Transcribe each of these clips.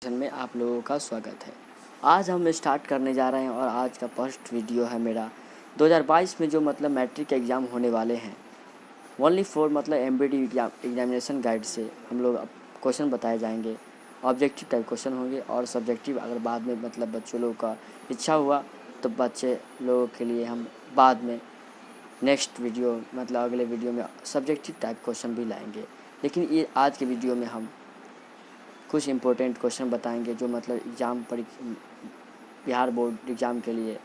Session में आप लोगों का स्वागत है। आज हम स्टार्ट करने जा रहे हैं और आज का फर्स्ट वीडियो है मेरा 2022 में जो मैट्रिक एग्ज़ाम होने वाले हैं। Only for MBD examination guide से हम लोग अब क्वेश्चन बताए जाएंगे। ऑब्जेक्टिव टाइप क्वेश्चन होंगे और सब्जेक्टिव अगर बाद में बच्चों लोगों का इच्छा हुआ तो बच्चे लोगों के लिए हम बाद में नेक्स्ट वीडियो अगले वीडियो में सब्जेक्टिव टाइप क्वेश्चन भी लाएंगे। लेकिन ये आज के वीडियो में हम कुछ इम्पोर्टेंट क्वेश्चन बताएंगे जो एग्ज़ाम बिहार बोर्ड एग्ज़ाम के लिए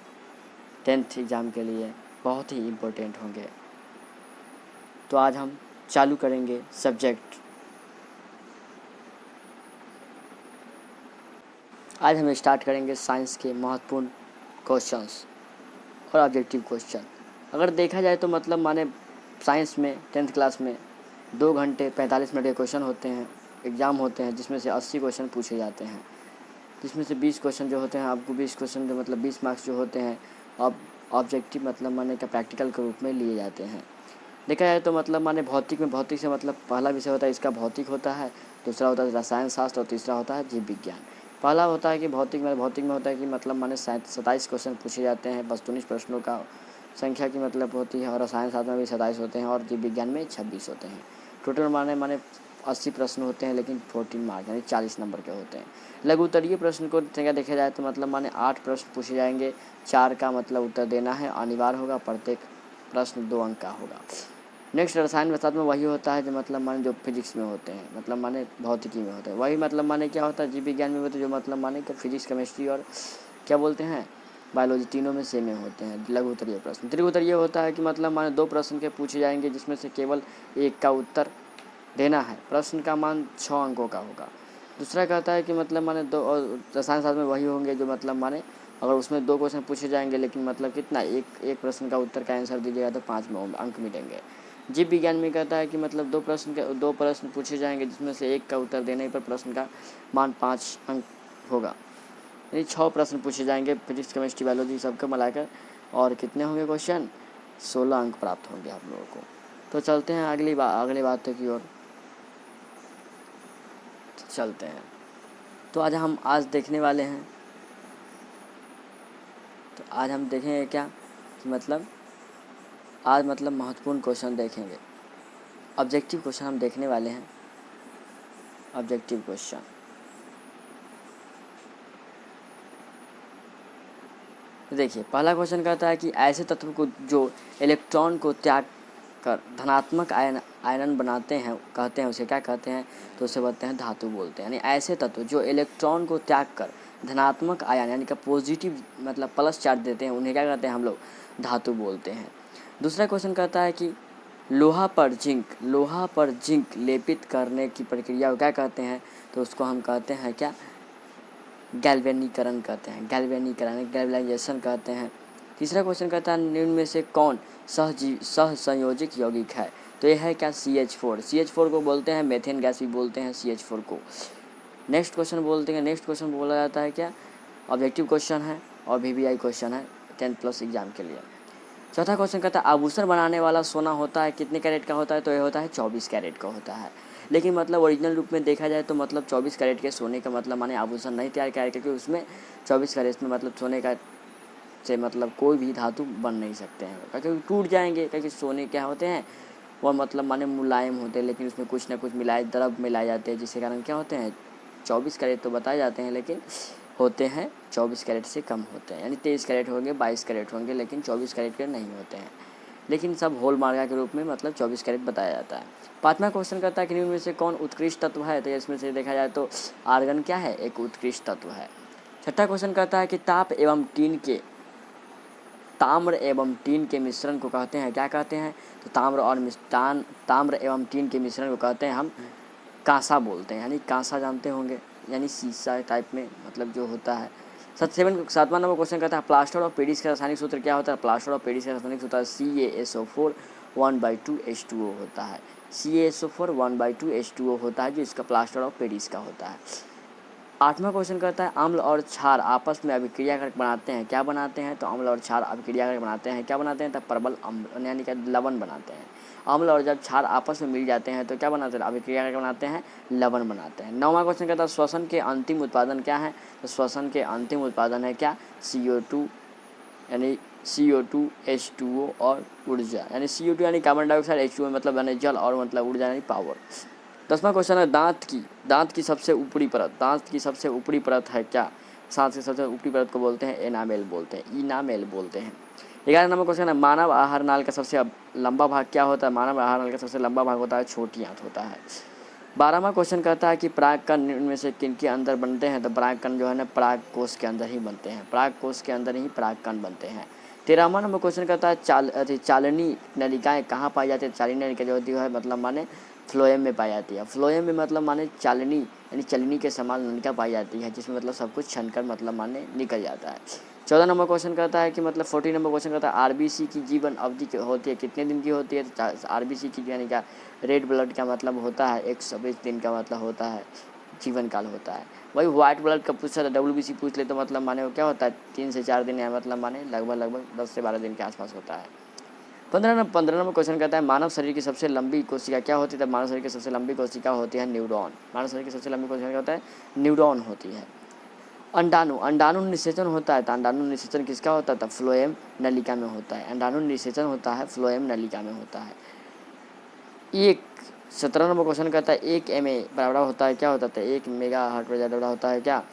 10th एग्ज़ाम के लिए बहुत ही इम्पोर्टेंट होंगे। तो आज हम चालू करेंगे सब्जेक्ट। आज हम स्टार्ट करेंगे साइंस के महत्वपूर्ण क्वेश्चंस और ऑब्जेक्टिव क्वेश्चन। अगर देखा जाए तो साइंस में 10th क्लास में 2 घंटे 45 मिनट के क्वेश्चन होते हैं, एग्ज़ाम होते हैं, जिसमें से 80 क्वेश्चन पूछे जाते हैं, जिसमें से 20 क्वेश्चन जो होते हैं आपको 20 क्वेश्चन जो 20 मार्क्स जो होते हैं अब ऑब्जेक्टिव का प्रैक्टिकल के रूप में लिए जाते हैं। देखा जाए तो भौतिक में भौतिक से पहला विषय होता है इसका भौतिक होता है, दूसरा होता है रसायन शास्त्र और तीसरा होता है जीव विज्ञान। पहला होता है कि भौतिक में होता है कि 27 क्वेश्चन पूछे जाते हैं, वस्तुनिष्ठ प्रश्नों का संख्या की होती है, और रसायन शास्त्र में भी 27 होते हैं और जीव विज्ञान में 26 होते हैं। टोटल 80 प्रश्न होते हैं, लेकिन 14 मार्क यानी 40 नंबर के होते हैं। लघु उत्तरीय प्रश्न को देखा जाए तो 8 प्रश्न पूछे जाएंगे, 4 का उत्तर देना है, अनिवार्य होगा, प्रत्येक प्रश्न 2 अंक का होगा। नेक्स्ट रसायन शास्त्र में वही होता है जो जो फिजिक्स में होते हैं भौतिकी में होते हैं। वही क्या होता है जीव विज्ञान में होते हैं जो फिजिक्स केमिस्ट्री और क्या बोलते हैं बायोलॉजी तीनों में सेम होते हैं। लघु उत्तरीय प्रश्न दीर्घ उत्तरीय होता है कि 2 प्रश्न के पूछे जाएंगे, जिसमें से केवल एक का उत्तर देना है, प्रश्न का मान 6 अंकों का होगा। दूसरा कहता है कि दो, और रसायन शास्त्र में वही होंगे जो अगर उसमें 2 क्वेश्चन पूछे जाएंगे, लेकिन कितना एक प्रश्न का उत्तर का आंसर दीजिएगा तो 5 अंक मिलेंगे। जीव विज्ञान में कहता है कि 2 प्रश्न पूछे जाएंगे, जिसमें से एक का उत्तर देने पर प्रश्न का मान 5 अंक होगा, यानी 6 प्रश्न पूछे जाएंगे फिजिक्स केमिस्ट्री बायोलॉजी सबको मिलाकर, और कितने होंगे क्वेश्चन 16 अंक प्राप्त होंगे आप लोगों को। तो चलते हैं अगली बातों की ओर चलते हैं। तो आज देखने वाले हैं, तो आज हम देखेंगे क्या कि आज महत्वपूर्ण क्वेश्चन देखेंगे। ऑब्जेक्टिव क्वेश्चन हम देखने वाले हैं। ऑब्जेक्टिव क्वेश्चन देखिए, पहला क्वेश्चन कहता है कि ऐसे तत्व को जो इलेक्ट्रॉन को त्याग कर धनात्मक आयन बनाते हैं कहते हैं उसे क्या कहते हैं, तो उसे बोलते हैं धातु बोलते हैं। यानी ऐसे तत्व जो इलेक्ट्रॉन को त्याग कर धनात्मक आयन यानी कि पॉजिटिव प्लस चार्ज देते हैं उन्हें क्या कहते हैं हम लोग धातु बोलते हैं। दूसरा क्वेश्चन कहता है कि लोहा पर जिंक लेपित करने की प्रक्रिया को क्या कहते हैं, तो उसको हम कहते हैं क्या गैल्वेनीकरण कहते हैं, गैल्वेनाइजेशन कहते हैं। तीसरा क्वेश्चन कहता है निम्न में से कौन सहसंयोजक यौगिक है, तो यह है क्या CH4 को बोलते हैं मेथेन गैस भी बोलते हैं CH4 को। नेक्स्ट क्वेश्चन बोला जाता है क्या ऑब्जेक्टिव क्वेश्चन है और VVI क्वेश्चन है 10th प्लस एग्जाम के लिए। चौथा क्वेश्चन कहता है आभूषण बनाने वाला सोना होता है कितने कैरेट का होता है, तो यह होता है 24 कैरेट का होता है। लेकिन ओरिजिनल रूप में देखा जाए तो 24 कैरेट के सोने का माने आभूषण नहीं तैयार किया, क्योंकि उसमें 24 कैरेट में सोने का से कोई भी धातु बन नहीं सकते हैं, क्योंकि टूट जाएंगे, क्योंकि सोने क्या होते हैं वो माने मुलायम होते हैं, लेकिन उसमें कुछ ना कुछ द्रव मिलाए जाते हैं, जिसके कारण क्या होते हैं 24 कैरेट तो बताए जाते हैं, लेकिन होते हैं 24 कैरेट से कम होते हैं, यानी 23 कैरेट होंगे 22 कैरेट होंगे, लेकिन 24 कैरेट के नहीं होते हैं, लेकिन सब होल मार्का के रूप में 24 कैरेट बताया जाता है। पाँचवा क्वेश्चन करता है कि निम्न में से कौन उत्कृष्ट तत्व है, तो इसमें से देखा जाए तो आर्गन क्या है एक उत्कृष्ट तत्व है। छठा क्वेश्चन कहता है कि ताम्र एवं टीन के मिश्रण को कहते हैं क्या कहते हैं, तो ताम्र एवं टीन के मिश्रण को कहते हैं हम कांसा बोलते हैं, यानी कांसा जानते होंगे, यानी शीशा टाइप में जो होता है। सातवां नंबर क्वेश्चन कहता है प्लास्टर ऑफ पेरिस का रासायनिक सूत्र क्या होता है, प्लास्टर ऑफ पेरिस का रासायनिक सूत्र CaSO4 1/2H2O होता है। CaSO4 1/2H2O होता है, जो इसका प्लास्टर ऑफ पेरिस का होता है। आठवां क्वेश्चन कहता है अम्ल और क्षार आपस में अभिक्रिया करके बनाते हैं क्या बनाते हैं, तो अम्ल और क्षार अभिक्रिया करके बनाते हैं क्या बनाते हैं, तब प्रबल अम्ल यानी कि लवण बनाते हैं। अम्ल और जब क्षार आपस में मिल जाते हैं तो क्या बनाते हैं, अभिक्रिया क्या बनाते हैं, लवण बनाते हैं। 9वां क्वेश्चन कहता है श्वसन के अंतिम उत्पादन क्या है, तो श्वसन के अंतिम उत्पादन है क्या, CO2 यानी CO2 H2O और ऊर्जा, यानी CO2 यानी कार्बन डाइऑक्साइड, H2O मतलब यानी जल और मतलब ऊर्जा यानी पावर। 10वां क्वेश्चन है दांत की सबसे ऊपरी परत, दांत की सबसे ऊपरी परत है क्या, दांत की सबसे ऊपरी परत को बोलते हैं इनामेल बोलते हैं, इनामेल बोलते हैं। 11 नंबर क्वेश्चन है मानव आहार नाल का सबसे लंबा भाग क्या होता है, मानव आहार नाल का सबसे लंबा भाग होता है छोटी आंत होता है। 12वां क्वेश्चन कहता है कि पराग कण में से किन के अंदर बनते हैं, तो पराग कण जो है ना पराग कोष के अंदर ही बनते हैं, पराग कोष के अंदर ही पराग कण बनते हैं। 13वां नंबर क्वेश्चन कहता है चालनी नलिकाएं कहाँ पाई जाती है, चालनी नलिका जो होती है मतलब माने फ्लोएम में पाई जाती है, फ्लोएम में मतलब माने चालनी यानी चलनी के समान नलिका पाई जाती है जिसमें मतलब सब कुछ छनकर मतलब माने निकल जाता है। 14 नंबर क्वेश्चन कहता है कि मतलब 14 नंबर क्वेश्चन कहता है आरबीसी की जीवन अवधि होती है कितने दिन की होती है, तो आरबीसी की यानी क्या रेड ब्लड का मतलब होता है 120 दिन का मतलब होता है जीवन काल होता है। वही व्हाइट ब्लड का पूछा था, WBC पूछ ले तो मतलब माने वो क्या होता है 3 से 4 दिन या मतलब माने लगभग 10 से 12 दिन के आसपास होता है। 15 नंबर क्वेश्चन कहता है मानव शरीर की सबसे लंबी कोशिका क्या होती है, तो मानव शरीर की सबसे लंबी कोशिका होती है न्यूरॉन, मानव शरीर की सबसे लंबी कोशिका क्या होता है, न्यूरॉन होती है। अंडाणु निषेचन होता है, तो अंडाणु निषेचन किसका होता है, तो फ्लोएम नलिका में होता है, अंडाणु निषेचन होता है फ्लोएम नलिका में होता है। 17 नंबर क्वेश्चन कहता है 1 MA बराबर होता है क्या होता है, 1 मेगा हर्ट बराबर होता है क्या,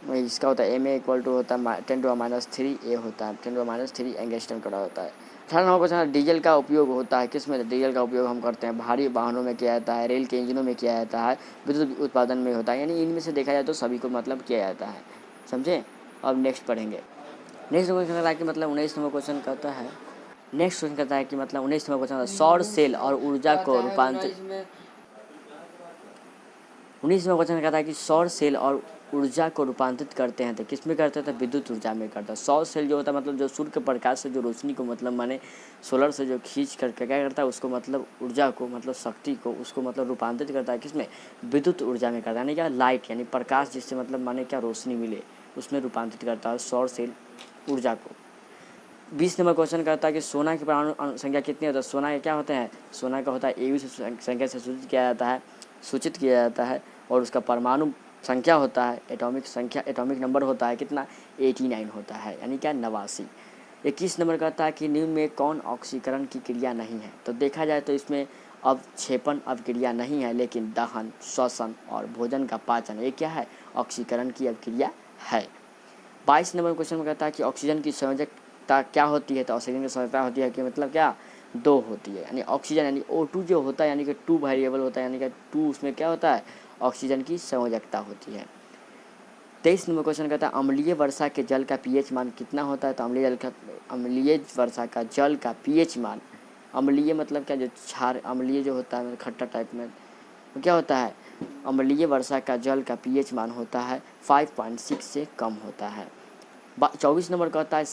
इसका होता है MA इक्वल टू होता है 10⁻³ होता है, 10⁻³ एंगस्ट्रम का होता है। 18 नंबर क्वेश्चन डीजल का उपयोग होता है किसमें, डीजल का उपयोग हम करते हैं भारी वाहनों में किया जाता है, रेल के इंजनों में किया जाता है, विद्युत उत्पादन में होता है, यानी इनमें से देखा जाए तो सभी को मतलब किया जाता है, समझे। अब नेक्स्ट पढ़ेंगे। नेक्स्ट क्वेश्चन कहता है कि मतलब 19 नंबर क्वेश्चन कहता है, नेक्स्ट क्वेश्चन कहता है कि मतलब 19 नंबर क्वेश्चन सौर सेल और ऊर्जा को रूपांतरित, 19 नंबर क्वेश्चन कहता है कि सौर सेल और ऊर्जा को रूपांतरित करते हैं तो किस में करते हैं, तो विद्युत ऊर्जा में करता है। सौर सेल जो होता है मतलब जो सूर्य के प्रकाश से जो रोशनी को मतलब माने सोलर से जो खींच करके क्या करता है उसको मतलब ऊर्जा को मतलब शक्ति को उसको मतलब रूपांतरित करता है किसमें, विद्युत ऊर्जा में करता है, यानी क्या लाइट यानी प्रकाश जिससे मतलब माने क्या रोशनी मिले उसमें रूपांतरित करता है सौर सेल ऊर्जा को। 20 नंबर क्वेश्चन कहता है कि सोना की परमाणु संख्या कितनी होता है, सोना का क्या होता है, सोना का होता है AU संख्या से सूचित किया जाता है और उसका परमाणु संख्या होता है एटॉमिक नंबर होता है कितना 89 होता है, यानी क्या 89। 21 नंबर कहता है कि निम्न में कौन ऑक्सीकरण की क्रिया नहीं है, तो देखा जाए तो इसमें अवक्षेपण अवक्रिया नहीं है, लेकिन दहन श्वसन और भोजन का पाचन ये क्या है, ऑक्सीकरण की अवक्रिया है। 22 नंबर क्वेश्चन में कहता है कि ऑक्सीजन की संयोजकता क्या होती है, तो ऑक्सीजन की संयोजकता होती है कि मतलब क्या 2 होती है, यानी ऑक्सीजन यानी O2 जो होता है यानी कि 2 वेरिएबल होता है, यानी कि 2 उसमें क्या होता है ऑक्सीजन की संयोजकता होती है। 23 नंबर क्वेश्चन कहता है अम्लीय वर्षा के जल का pH मान कितना होता है, तो अम्लीय वर्षा का जल का pH मान, अम्लीय मतलब क्या जो क्षार अम्लीय जो होता है खट्टा टाइप में तो क्या होता है, अम्लीय वर्षा का जल का pH मान होता है 5.6 से कम होता है। 24 नंबर कहता है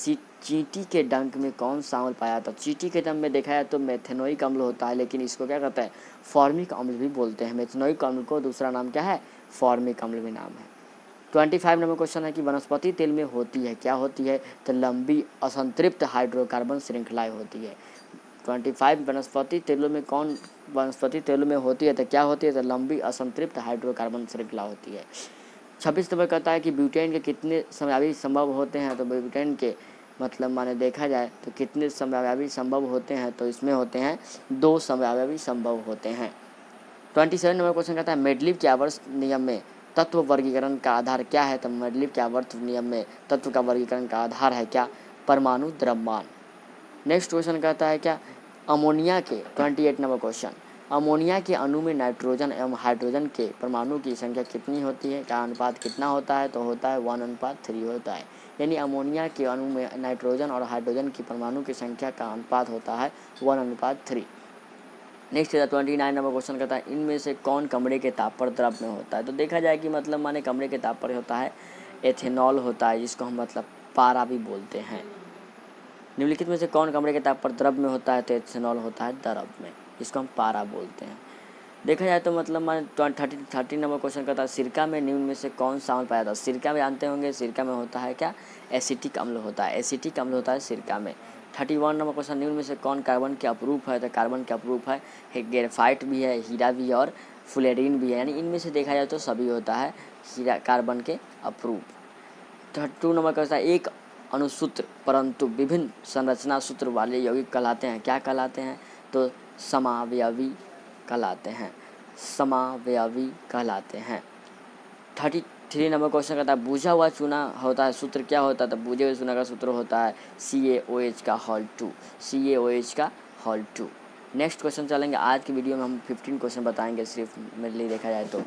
चींटी के डंक में कौन सा अम्ल पाया जाता है, चींटी के डंक में देखा जाए तो मेथेनोइक अम्ल होता है, लेकिन इसको क्या कहता है फॉर्मिक अम्ल भी बोलते हैं, मेथेनोइक अम्ल को दूसरा नाम क्या है फॉर्मिक अम्ल भी नाम है। 25 नंबर क्वेश्चन है कि वनस्पति तेल में होती है क्या होती है, तो लंबी असंतृप्त हाइड्रोकार्बन श्रृंखलाएं होती है। 25 वनस्पति तेलों में होती है तो क्या होती है, तो लंबी असंतृप्त हाइड्रोकार्बन श्रृंखला होती है। 26 नंबर कहता है कि ब्यूटेन के कितने समयावधि संभव होते हैं, तो ब्यूटेन के मतलब माने देखा जाए तो कितने समयावधि संभव होते हैं, तो इसमें होते हैं 2 समयावधि संभव होते हैं। 27 नंबर क्वेश्चन कहता है मेडलिव के आवर्त नियम में तत्व वर्गीकरण का आधार क्या है, तो मेडलिव के आवर्त नियम में तत्व का वर्गीकरण का आधार है क्या, परमाणु द्रव्यमान। नेक्स्ट क्वेश्चन कहता है क्या अमोनिया के 28 नंबर क्वेश्चन अमोनिया के अणु में नाइट्रोजन एवं हाइड्रोजन के परमाणु की संख्या कितनी होती है, का अनुपात कितना होता है, तो होता है 1:3 होता है, यानी अमोनिया के अणु में नाइट्रोजन और हाइड्रोजन की परमाणु की संख्या का अनुपात होता है 1:3। नेक्स्ट 29 नंबर क्वेश्चन कहता है इनमें से कौन कमरे के ताप पर द्रव में होता है, तो देखा जाए कि मतलब माने कमरे के ताप पर होता है एथेनॉल होता है जिसको हम मतलब पारा भी बोलते हैं। निम्नलिखित में से कौन कमरे के ताप पर द्रव में होता है, तो एथेनॉल होता है द्रव में, इसको हम पारा बोलते हैं। देखा जाए तो मतलब माने 30 नंबर क्वेश्चन कहता है सिरका में निम्न में से कौन सा अम्ल पाया जाता है, सिरका में जानते होंगे सिरका में होता है क्या एसिटिक अम्ल होता है, एसिटिक अम्ल होता है सिरका में, 31 नंबर क्वेश्चन, निम्न में से कौन कार्बन के अपरूप है? तो कार्बन के अपरूप है ग्रेफाइट भी है, हीरा भी है और फ्लोरीन भी है, यानी इनमें से देखा जाए तो सभी होता है हीरा कार्बन के अपरूप। 32 नंबर क्वेश्चन, एक अणुसूत्र परंतु विभिन्न संरचना सूत्र वाले यौगिक कहलाते हैं, क्या कहलाते हैं? तो समावयवी कहलाते हैं, समावयवी कहलाते हैं। 33 नंबर क्वेश्चन कहता है बुझा हुआ चूना होता है सूत्र क्या होता है? तो बुझे हुए चूना का सूत्र होता है CaOH का होल 2, CaOH का होल 2। नेक्स्ट क्वेश्चन चलेंगे। आज की वीडियो में हम 15 क्वेश्चन बताएंगे सिर्फ मेरे लिए देखा जाए तो।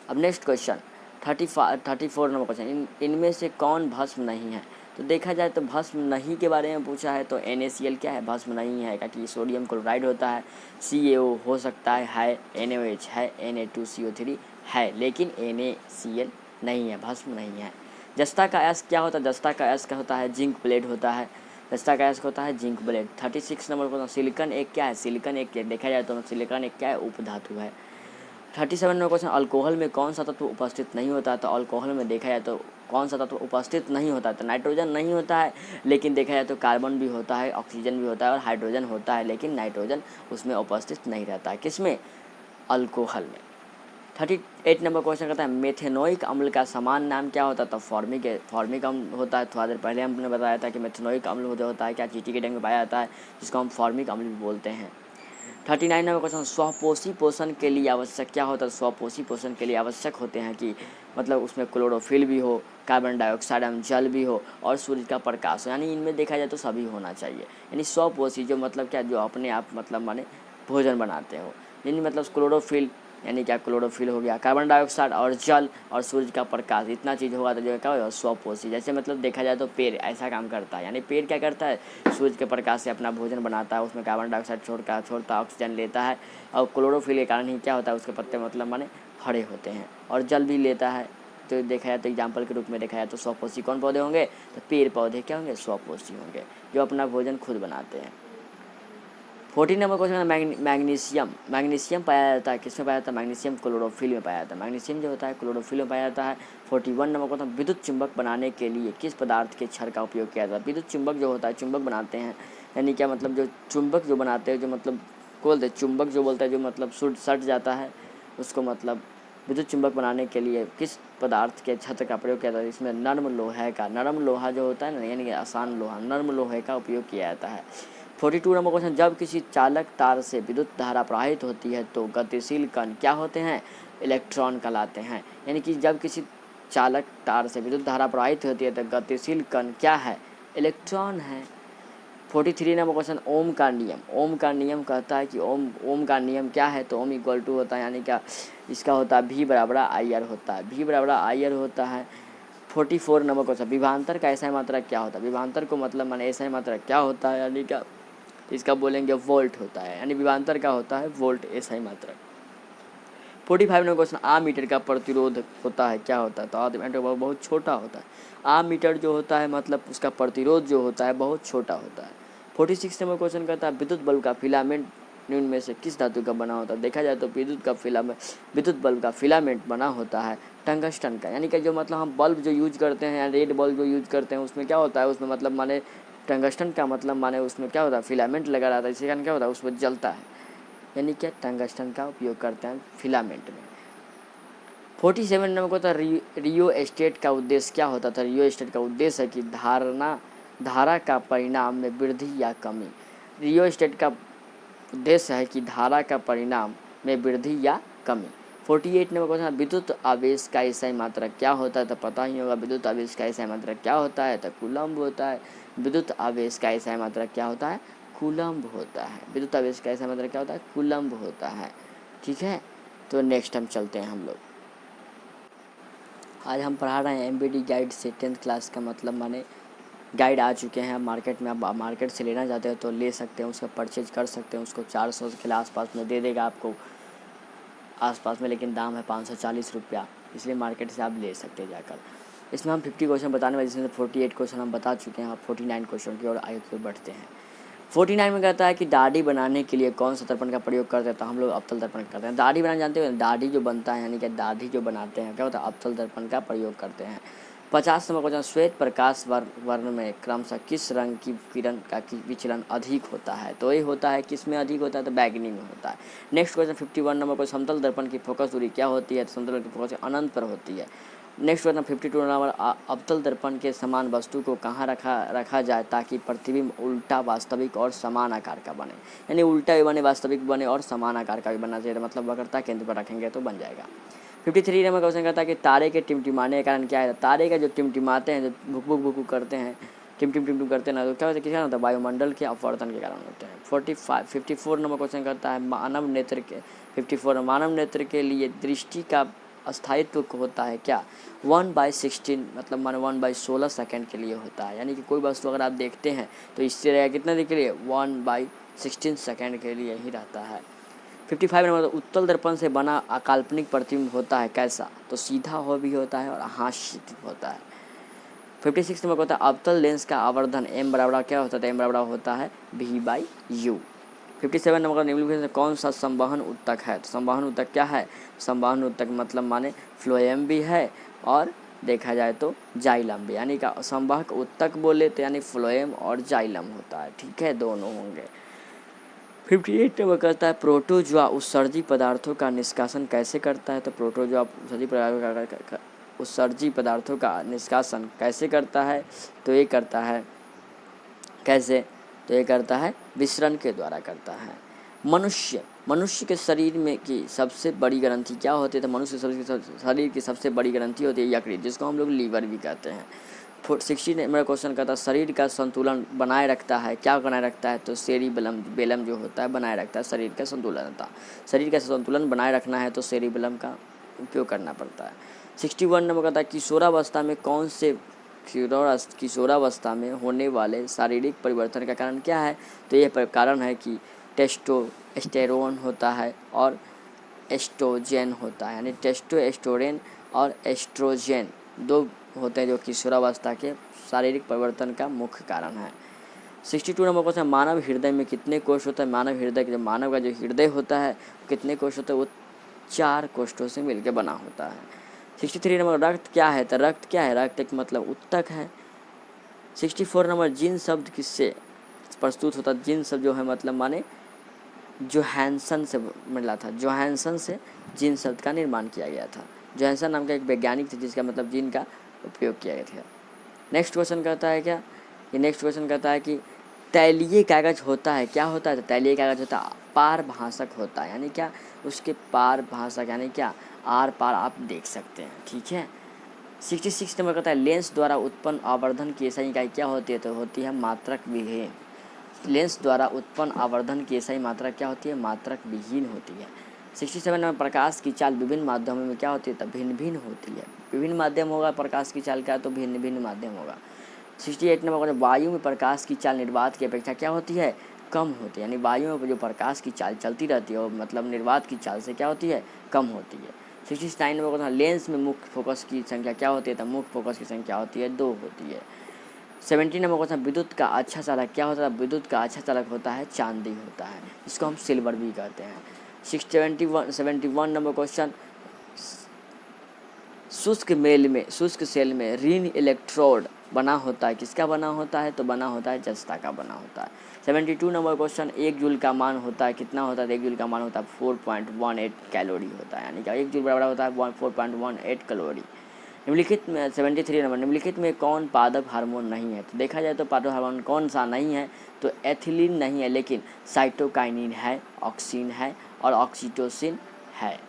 अब नेक्स्ट क्वेश्चन 34 नंबर क्वेश्चन, इनमें से कौन भस्म नहीं है? तो देखा जाए तो भस्म नहीं के बारे में पूछा है तो NaCl क्या है? भस्म नहीं है, क्योंकि सोडियम क्लोराइड होता है। CaO हो सकता है NaOH है, Na2CO3 है, लेकिन NaCl नहीं है, भस्म नहीं है। जस्ता का एस क्या होता है? जस्ता का एस का होता है जिंक ब्लेड होता है, जस्ता का एस होता है zinc blende. 36 number question, silicon एक क्या है? सिलिकॉन एक देखा जाए तो सिलिकॉन एक क्या है? उपधातु है। 37 नंबर क्वेश्चन, अल्कोहल में कौन सा तत्व उपस्थित नहीं होता? तो अल्कोहल में देखा जाए तो कौन सा तत्व उपस्थित नहीं होता? तो नाइट्रोजन नहीं होता है, लेकिन देखा जाए तो कार्बन भी होता है, ऑक्सीजन भी होता है और हाइड्रोजन होता है, लेकिन नाइट्रोजन उसमें उपस्थित नहीं रहता है। किसमें? अल्कोहल में। 38 नंबर क्वेश्चन कहता है मेथेनोइक अम्ल का समान नाम क्या होता है? तो फॉर्मिक अम्ल होता है। थोड़ा देर पहले हमने बताया था कि मेथेनोइक अम्ल होता है क्या? चींटी के डंग में पाया जाता है, जिसको हम फॉर्मिक अम्ल भी बोलते हैं। 39 नंबर क्वेश्चन, स्वपोषी पोषण के लिए आवश्यक क्या होता है? स्वपोषी पोषण के लिए आवश्यक होते हैं कि मतलब उसमें क्लोरोफिल भी हो, कार्बन डाइऑक्साइड जल भी हो और सूर्य का प्रकाश हो, यानी इनमें देखा जाए तो सभी होना चाहिए। यानी स्वपोषी जो मतलब क्या, जो अपने आप मतलब माने भोजन बनाते हो, यानी मतलब क्लोरोफिल यानी क्या, क्लोरोफिल हो गया, कार्बन डाइऑक्साइड और जल और सूर्य का प्रकाश, इतना चीज़ होगा तो जो क्या होगा? स्वपोषी। जैसे मतलब देखा जाए तो पेड़ ऐसा काम करता है, यानी पेड़ क्या करता है? सूर्य के प्रकाश से अपना भोजन बनाता है, उसमें कार्बन डाइऑक्साइड छोड़ता ऑक्सीजन लेता है, और क्लोरोफिल के कारण ही क्या होता है? उसके पत्ते मतलब माने हरे होते हैं और जल भी लेता है। तो देखा जाए तो एग्जाम्पल के रूप में देखा जाए तो स्वपोषी कौन पौधे होंगे? तो पेड़ पौधे क्या होंगे? स्वपोषी होंगे, जो अपना भोजन खुद बनाते हैं। 14 नंबर क्वेश्चन, मैग्नीशियम पाया जाता है किसमें पाया जाता है? मैग्नीशियम क्लोरोफिल में पाया जाता है। मैग्नीशियम जो होता है क्लोरोफिल में पाया जाता है। 41 नंबर क्वेश्चन, विद्युत चुंबक बनाने के लिए किस पदार्थ के क्षार का उपयोग किया जाता है? विद्युत चुंबक जो होता है, चुंबक बनाते हैं, यानी क्या मतलब जो चुंबक जो बनाते हैं, जो मतलब बोलते हैं चुंबक जो बोलता है, जो मतलब सट जाता है उसको, मतलब विद्युत चुंबक बनाने के लिए किस पदार्थ के छत्र का प्रयोग किया जाता है? इसमें नरम लोहा जो होता है ना, यानी कि आसान लोहा, नरम लोहे का उपयोग किया जाता है। 42 नंबर क्वेश्चन, जब किसी चालक तार से विद्युत धारा प्रवाहित होती है तो गतिशील कण क्या होते हैं? इलेक्ट्रॉन कहलाते हैं। यानी कि जब किसी चालक तार से विद्युत धारा प्रवाहित होती है तो गतिशील कण क्या है? इलेक्ट्रॉन है। 43 नंबर क्वेश्चन, ओम का नियम कहता है कि ओम का नियम क्या है? तो ओम इक्वल टू होता है, यानी क्या इसका होता है V बराबर IR होता है, V बराबर IR होता है। 44 नंबर क्वेश्चन, विभवांतर का SI मात्रक क्या होता है? विभवांतर को मतलब माने SI मात्रक क्या होता है, यानी क्या इसका बोलेंगे वोल्ट होता है, यानी विभवांतर का होता है वोल्ट SI मात्रक। 45 नंबर क्वेश्चन, आम मीटर का प्रतिरोध होता है क्या होता है? तो आम मीटर बहुत छोटा होता है। आम मीटर जो होता है मतलब उसका प्रतिरोध जो होता है बहुत छोटा होता है। 46 नंबर क्वेश्चन कहता है विद्युत बल्ब का फिलामेंट निम्न में से किस धातु का बना होता है? देखा जाए तो विद्युत बल्ब का फिलामेंट बना होता है टंगस्टन का, यानी कि जो मतलब हम बल्ब जो यूज करते हैं, रेड बल्ब जो यूज करते हैं, उसमें क्या होता है? उसमें मतलब माने टंगस्टन का मतलब माने उसमें क्या होता है? फिलामेंट लगा रहता है, इसी कारण क्या होता है? उसमें जलता है, यानी क्या टंगस्टन का उपयोग करते हैं फिलामेंट में। 47 नंबर को था रियो एस्टेट का उद्देश्य क्या होता था? रियो एस्टेट का उद्देश्य है कि धारा का परिणाम में वृद्धि या कमी। रियो एस्टेट का उद्देश्य है कि धारा का परिणाम में वृद्धि या कमी। 48 नंबर क्वेश्चन, विद्युत आवेश का SI मात्रक क्या होता है? तो पता ही होगा विद्युत आवेश का SI मात्रक क्या होता है? तो कूलम्ब होता है। विद्युत आवेश का SI मात्रक क्या होता है? कूलम्ब होता है। विद्युत आवेश का SI मात्रक क्या होता है? कूलम्ब होता है। ठीक है, तो नेक्स्ट हम चलते हैं हम लोग। आज हम पढ़ा रहे हैं MBD गाइड से 10th क्लास का मतलब माने गाइड आ चुके हैं मार्केट में। आप मार्केट से लेना चाहते हो तो ले सकते हैं, उसका परचेज कर सकते हैं, उसको 400 के आसपास में दे देगा आपको आसपास में, लेकिन दाम है 540 रुपया, इसलिए मार्केट से आप ले सकते हैं जाकर। इसमें हम 50 क्वेश्चन बताने वाले, जिसमें 48 क्वेश्चन हम बता चुके हैं। आप 49 क्वेश्चन की ओर आगे बढ़ते हैं। 49 में कहता है कि दाढ़ी बनाने के लिए कौन सा दर्पण का प्रयोग करते हैं? तो हम लोग अवतल दर्पण करते हैं। दाढ़ी बनाना जानते हो? दाढ़ी जो बनता है, यानी कि दाढ़ी जो बनाते हैं क्या होता है? अवतल दर्पण का प्रयोग करते हैं। 50 नंबर क्वेश्चन, श्वेत प्रकाश वर्ण में क्रमशः किस रंग की किरण का विचलन अधिक होता है? तो ये होता है किस में अधिक होता है? तो बैगनी में होता है। नेक्स्ट क्वेश्चन 51 नंबर को, समतल दर्पण की फोकस दूरी क्या होती है? तो समतल दर्पण की फोकस अनंत पर होती है। नेक्स्ट क्वेश्चन 52 नंबर, अवतल दर्पण के समान वस्तु को कहाँ रखा जाए ताकि प्रतिबिंब उल्टा, वास्तविक और समान आकार का बने? यानी उल्टा भी बने, वास्तविक बने और समान आकार का भी बनना चाहिए। मतलब वक्रता केंद्र पर रखेंगे तो बन जाएगा। 53 नंबर क्वेश्चन कहता है कि तारे के टिमटिमाने के कारण क्या है? तारे का जो टिमटिमाते हैं, जो भुक भुक भुक करते हैं, टिम करते हैं ना, तो क्या होता है? किस कारण होता है? वायुमंडल के अपवर्तन के कारण होते हैं। 54 नंबर क्वेश्चन करता है मानव नेत्र के 54 मानव नेत्र के लिए दृष्टि का अस्थायित्व होता है क्या? 1/16 मतलब मान 1/16 सेकेंड के लिए होता है। यानी कि कोई वस्तु अगर आप देखते हैं तो इससे रहेगा कितना देर के लिए? 1/16 सेकेंड के लिए ही रहता है। 55 नंबर, उत्तल दर्पण से बना अकाल्पनिक प्रतिबिंब होता है कैसा? तो सीधा हो भी होता है और हास्य होता है। 56 नंबर होता है अवतल लेंस का आवर्धन m बराबर क्या होता है? m बराबर होता है v/u। 57 नंबर का निम्नलिखित में कौन सा संवहन उत्तक है? तो संवहन उत्तक क्या है? संवहन उत्तक मतलब माने फ्लोएम भी है और देखा जाए तो जाइलम भी। यानी का संवाहक उत्तक बोले तो यानी फ्लोएम और जाइलम होता है। ठीक है, दोनों होंगे। 58 नंबर कहता है प्रोटोजोआ उत्सर्जी पदार्थों का निष्कासन कैसे करता है? तो प्रोटोजोआ उत्सर्जी पदार्थों का निष्कासन कैसे करता है? तो ये करता है कैसे? तो ये करता है विसरण के द्वारा करता है। मनुष्य के शरीर में की सबसे बड़ी ग्रंथि क्या होती है? तो मनुष्य शरीर की सबसे बड़ी ग्रंथि होती है यकृत, जिसको हम लोग लीवर भी कहते हैं। 60 नंबर क्वेश्चन कहता है शरीर का संतुलन बनाए रखता है, क्या बनाए रखता है? तो सेरिबेलम जो होता है बनाए रखता है शरीर का संतुलनता। शरीर का संतुलन बनाए रखना है तो सेरिबेलम का उपयोग करना पड़ता है। 61 नंबर कहता है किशोरावस्था में कौन से किशोरावस्था में होने वाले शारीरिक परिवर्तन का कारण क्या है? तो यह कारण है कि टेस्टोस्टेरोन होता है और एस्ट्रोजेन होता है। यानी टेस्टोस्टेरोन और एस्ट्रोजेन दो होते हैं जो किशोरावस्था के शारीरिक परिवर्तन का मुख्य कारण है। 62 नंबर क्वेश्चन, मानव हृदय में कितने कोष होता है? मानव का जो हृदय होता है कितने कोष होता है? वो 4 कोष्ठों से मिलकर बना होता है। 63 नंबर, रक्त क्या है? तो रक्त क्या है? रक्त एक मतलब उत्तक है। 64 नंबर, जिन शब्द किससे प्रस्तुत होता है? जिन शब्द जो है मतलब माने जोहानसन से मिला था। जोहानसन से जिन शब्द का निर्माण किया गया था। जोहानसन नाम का एक वैज्ञानिक थे जिसका मतलब जिन का उपयोग किया गया था। नेक्स्ट क्वेश्चन कहता है क्या? ये नेक्स्ट क्वेश्चन कहता है कि तैलीय कागज होता है, क्या होता है? तो तैलीय कागज होता है पारभाषक होता है। यानी क्या? उसके पारभाषक यानी क्या? आर पार आप देख सकते हैं। ठीक है। 66 नंबर कहता है लेंस द्वारा उत्पन्न आवर्धन की SI इकाई क्या होती है? तो होती है मात्रक विहीन। लेंस द्वारा उत्पन्न आवर्धन की SI मात्रा क्या होती है? मात्रक विहीन होती है। 67 नंबर, प्रकाश की चाल विभिन्न माध्यमों में क्या होती है? तो भिन्न भिन्न होती है। विभिन्न माध्यम होगा प्रकाश की चाल का, तो भिन्न भिन्न माध्यम होगा। 68 नंबर, वायु में प्रकाश की चाल निर्वात की अपेक्षा क्या होती है? कम होती है। यानी वायु में जो प्रकाश की चाल चलती रहती है वो मतलब निर्वात की चाल से क्या होती है? कम होती है। 69 नंबर, लेंस में मुख्य फोकस की संख्या क्या होती है? तो मुख्य फोकस की संख्या होती है 2 होती है। 70 नंबर क्वेश्चन, विद्युत का अच्छा चालक क्या होता है? विद्युत का अच्छा चालक होता है चांदी होता है, इसको हम सिल्वर भी कहते हैं। 71 नंबर क्वेश्चन, शुष्क सेल में ऋण इलेक्ट्रोड बना होता है, किसका बना होता है? तो बना होता है जस्ता का बना होता है। 72 नंबर क्वेश्चन, 1 जूल का मान होता है कितना होता है? 1 जूल का मान होता है 4.18 कैलोरी होता है। यानी कि 1 जूल बराबर होता है 4.18 कैलोरी। निम्नलिखित में 73 नंबर, निम्नलिखित में कौन पादप हार्मोन नहीं है? तो देखा जाए तो पादप हार्मोन कौन सा नहीं है? तो एथिलीन नहीं है, लेकिन साइटोकाइनिन है, ऑक्सिन है और ऑक्सीटोसिन है।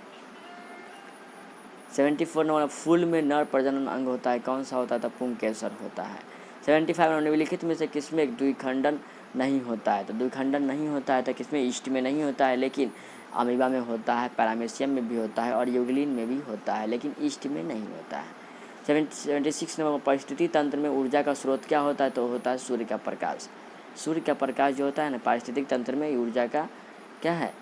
74 नंबर, फूल में नर प्रजनन अंग होता है, कौन सा होता है? तो पुंकेसर होता है। 75 नंबर, निम्नलिखित में से किसमें एक द्विखंडन नहीं होता है? तो द्विखंडन नहीं होता है तो किसमें? ईस्ट में नहीं होता है, लेकिन अमीबा में होता है, पैरामीशियम में भी होता है और यूग्लिन में भी होता है, लेकिन ईस्ट में नहीं होता है। 76 नंबर, परिस्थिति तंत्र में ऊर्जा का स्रोत क्या होता है? तो होता है सूर्य का प्रकाश। सूर्य का प्रकाश जो होता है ना पारिस्थितिक तंत्र में ऊर्जा का क्या है?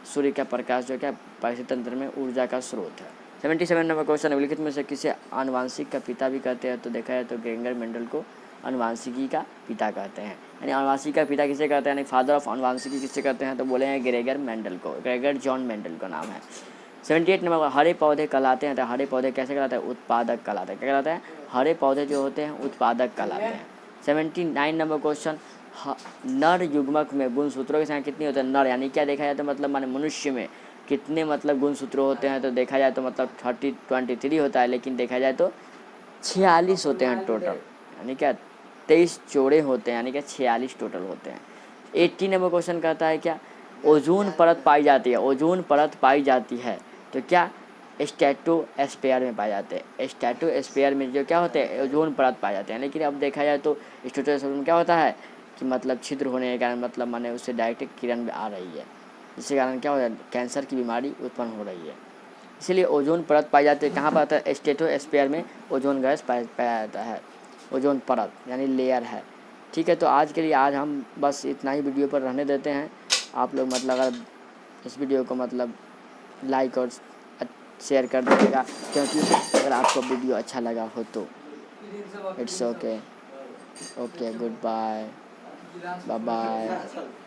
सूर्य का प्रकाश जो क्या पारिस्थितिक तंत्र में ऊर्जा का स्रोत है। 77 नंबर क्वेश्चन, निम्नलिखित में से किसे आनुवांशिक का पिता भी कहते हैं? तो देखा जाए तो ग्रेगर मेंडल को आनुवांशिकी का पिता कहते हैं। यानी आनुवांशिकी का पिता किसे कहते हैं? यानी फादर ऑफ आनुवांशिकी किसे कहते हैं? तो बोले हैं ग्रेगर मेंडल को, ग्रेगर जॉन मेंडल का नाम है। 78 नंबर, हरे पौधे कहलाते हैं, तो हरे पौधे कैसे कहलाते हैं? उत्पादक कहलाते हैं। क्या कहलाते हैं? हरे पौधे जो होते हैं उत्पादक कहलाते हैं। 79 नंबर क्वेश्चन, नर युग्मक में गुणसूत्रों की संख्या कितनी होती है? नर यानी क्या देखा जाए तो मतलब माने मनुष्य में कितने मतलब गुणसूत्र होते हैं? तो देखा जाए तो मतलब 23 होता है, लेकिन देखा जाए तो 46 होते हैं टोटल, यानी क्या 23 जोड़े होते हैं, यानी क्या 46 टोटल होते हैं। 80 नंबर क्वेश्चन कहता है क्या? ओजोन परत पाई जाती है, ओजोन परत पाई जाती है, तो क्या स्ट्रेटोस्फीयर में पाए जाते हैं। स्ट्रेटोस्फीयर में जो क्या होते हैं? ओजोन परत पाए जाते हैं। लेकिन अब देखा जाए तो स्ट्रेटोस्फीयर में क्या होता है कि मतलब छिद्र होने के कारण मतलब माने उससे डायरेक्ट किरण आ रही है, जिसके कारण क्या हो रहा है? कैंसर की बीमारी उत्पन्न हो रही है। इसलिए ओजोन परत पाई जाती है। कहाँ पर आता है? स्ट्रेटोस्फीयर में ओजोन गैस पाया जाता है, ओजोन परत यानी लेयर है। ठीक है, तो आज के लिए आज हम बस इतना ही वीडियो पर रहने देते हैं। आप लोग मतलब अगर इस वीडियो को मतलब लाइक और शेयर कर दीजिएगा, क्योंकि अगर आपको वीडियो अच्छा लगा हो तो it's okay. Okay, goodbye, bye bye.